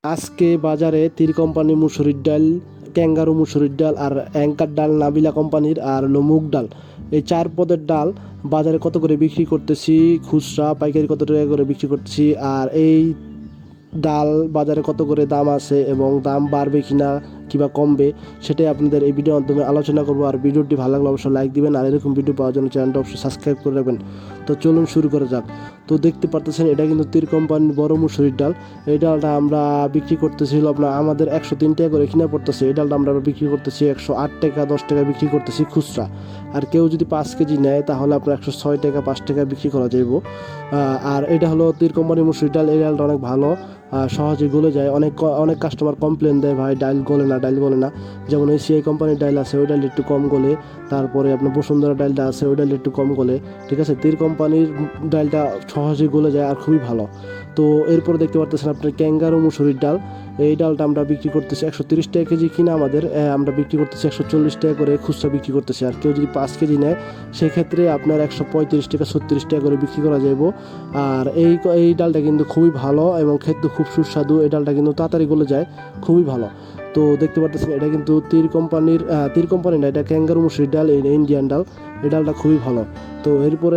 আজকে বাজারে তীর কোম্পানি মুসুরির ডাল, ক্যাঙ্গারু মুসুরির ডাল আর অ্যাঙ্কার ডাল নাবিলা কোম্পানির আর হলো মুগ ডাল, এই চার পদের ডাল বাজারে কত করে বিক্রি করতেছি, খুচরা পাইকারি কত টাকা করে বিক্রি করতেছি, আর এই ডাল বাজারে কত করে দাম আছে এবং দাম বাড়বে কিনা কিংবা কমবে সেটাই আপনাদের এই ভিডিওর মাধ্যমে আলোচনা করবো। আর ভিডিওটি ভালো লাগলে অবশ্যই লাইক দিবেন, আর এরকম ভিডিও পাওয়ার জন্য চ্যানেলটা অবশ্যই সাবস্ক্রাইব করে রাখবেন। তো চলুন শুরু করা যাক। তো দেখতে পারতেছেন এটা কিন্তু তীর কোম্পানির বড় মুসুরির ডাল। এই ডালটা আমরা বিক্রি করতেছিল আপনার আমাদের 103 টাকা করে কিনা পড়তেছে। এই ডালটা আমরা বিক্রি করতেছি 108 টাকা 10 টাকা বিক্রি করতেছি খুচরা। আর কেউ যদি 5 কেজি নেয় তাহলে আপনার 106 টাকা 5 টাকা বিক্রি করা যাইব। আর এটা হলো তীর কোম্পানির মুসুরির ডাল। এই ডালটা অনেক ভালো, সহজে গলে যায়। অনেক কাস্টমার কমপ্লেন দেয় ভাই ডাল গলে না, ডাল গলে না। যেমন এসিআই কোম্পানির ডাল আছে ওই ডাল একটু কম গলে, তারপরে আপনার বসুন্ধরা ডালটা আছে ওই ডাল একটু কম গলে, ঠিক আছে। তীর কোম্পানির ডালটা সহজে গলে যায় আর খুবই ভালো। তো এরপরে দেখতে পারতেছেন আপনার ক্যাঙ্গারু মুসুরির ডাল। এই ডালটা আমরা বিক্রি করতেছি 130 টাকা কেজি কিনা আমাদের, আমরা বিক্রি করতেছি 140 টাকা করে খুচরা বিক্রি করতেছি। আর কেউ যদি 5 কেজি নেয় সেক্ষেত্রে আপনার 135 টাকা 36 টাকা করে বিক্রি করা যাইব। আর এই ডালটা কিন্তু খুবই ভালো এবং খেতে খুব সুস্বাদু। এই ডালটা কিন্তু তাড়াতাড়ি গলে যায়, খুবই ভালো। তো দেখতে পাচ্ছেন এটা কিন্তু তীর কোম্পানির না, এটা ক্যাঙ্গারু মুসুরির ডাল, এই ইন্ডিয়ান ডাল। এই ডালটা খুবই ভালো। তো এরপরে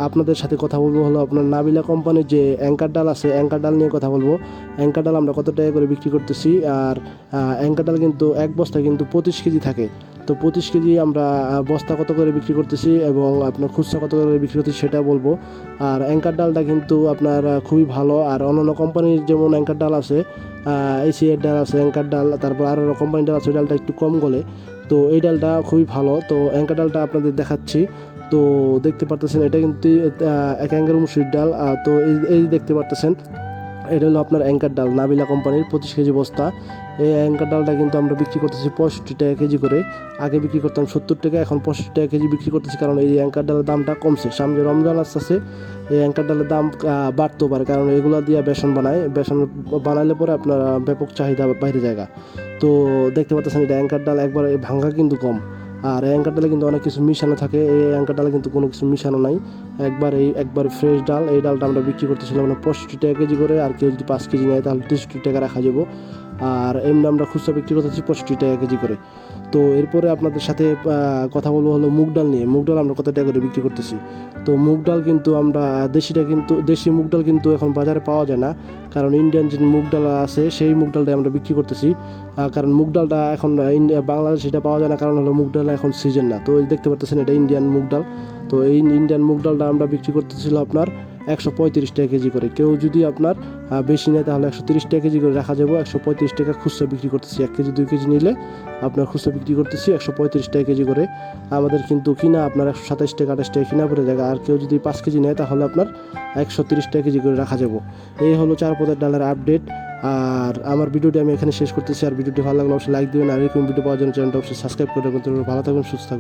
আপনাদের সাথে কথা বলবো হলো আপনার নাবিলা কোম্পানির যে অ্যাঙ্কার ডাল আছে, অ্যাঙ্কার ডাল নিয়ে কথা বলবো। অ্যাঙ্কার ডাল আমরা কত টাকা করে বিক্রি করতেছি। আর অ্যাঙ্কার ডাল কিন্তু এক বস্তা কিন্তু 25 কেজি থাকে। তো 25 কেজি আমরা বস্তা কত করে বিক্রি করতেছি এবং আপনার খুচরা কত করে বিক্রি করতেছি সেটা বলবো। আর অ্যাঙ্কার ডালটা কিন্তু আপনার খুবই ভালো। আর অন্যান্য কোম্পানির যেমন অ্যাঙ্কার ডাল আছে, এসিআর ডাল আছে, অ্যাঙ্কার ডাল, তারপর আরও কোম্পানির ডাল আছে, ওই ডালটা একটু কম গলে। তো এই ডালটা খুবই ভালো। তো অ্যাঙ্কার ডালটা আপনাদের দেখাচ্ছি। তো দেখতে পারতেছেন এটা কিন্তু ক্যাঙ্গারু মুসুরির ডাল। তো এই দেখতে পারতেছেন এটা হলো আপনার অ্যাঙ্কার ডাল নাবিলা কোম্পানির 25 কেজি বস্তা। এই অ্যাঙ্কার ডালটা কিন্তু আমরা বিক্রি করতেছি 65 টাকা কেজি করে। আগে বিক্রি করতাম 70 টাকা, এখন 65 টাকা কেজি বিক্রি করতেছি, কারণ এই অ্যাঙ্কার ডালের দামটা কমছে। সামনে রমজান আসতেছে, এই অ্যাঙ্কার ডালের দাম বাড়তেও পারে, কারণ এগুলো দিয়ে বেসন বানায়, বেসন বানাইলে পরে আপনার ব্যাপক চাহিদা বাইরে জায়গা। তো দেখতে পাচ্ছেন এটা অ্যাঙ্কার ডাল একবার ভাঙা কিন্তু কম। আর এই অ্যাঙ্কার ডালে কিন্তু অনেক কিছু মিশানো থাকে, এই অ্যাঙ্কার ডালে কিন্তু কোনো কিছু মিশানো নাই, একবার ফ্রেশ ডাল। এই ডালটা আমরা বিক্রি করতেছিলাম 65 টাকা কেজি করে। আর কেউ যদি 5 কেজি নেয় তাহলে 63 টাকা রাখা যাবো। আর এমনি আমরা খুচরা বিক্রি করতেছি 65 টাকা কেজি করে। তো এরপরে আপনাদের সাথে কথা বলবো হলো মুগ ডাল নিয়ে। মুগ ডাল আমরা কত টাকা করে বিক্রি করতেছি। তো মুগ ডাল কিন্তু আমরা দেশি মুগ ডাল কিন্তু এখন বাজারে পাওয়া যায় না, কারণ ইন্ডিয়ান যে মুগ ডাল আছে সেই মুগ ডালটা আমরা বিক্রি করতেছি। কারণ মুগ ডালটা এখন বাংলাদেশে এটা পাওয়া যায় না, কারণ হলো মুগ ডাল এখন সিজন না। তো দেখতে পাচ্ছেন এটা ইন্ডিয়ান মুগ ডাল। তো এই ইন্ডিয়ান মুগ ডালটা আমরা বিক্রি করতেছিল আপনার 135 টাকা কেজি করে। কেউ যদি আপনার বেশি নেয় তাহলে 130 টাকা কেজি করে রাখা যাবে। 135 টাকা খুচরা বিক্রি করতেছি। 1 কেজি 2 কেজি নিলে আপনার খুচরা বিক্রি করতেছি 135 টাকা কেজি করে। আমাদের কিন্তু কিনা আপনার 127 টাকা 28 টাকা কিনা পড়ে যায়। আর কেউ যদি 5 কেজি নেয় তাহলে আপনার 130 টাকা কেজি করে রাখা যাবে। এই হলো 4 পদের ডালের আপডেট। আর আমার ভিডিওটি আমি এখানে শেষ করতেছি। আর ভিডিওটি ভালো লাগলে অবশ্যই লাইক দিবেন, আর এরকম ভিডিও পাওয়ার জন্য চ্যানেলটা অবশ্যই সাবস্ক্রাইব করে রাখবেন। ভালো থাকবেন, সুস্থ থাকবেন।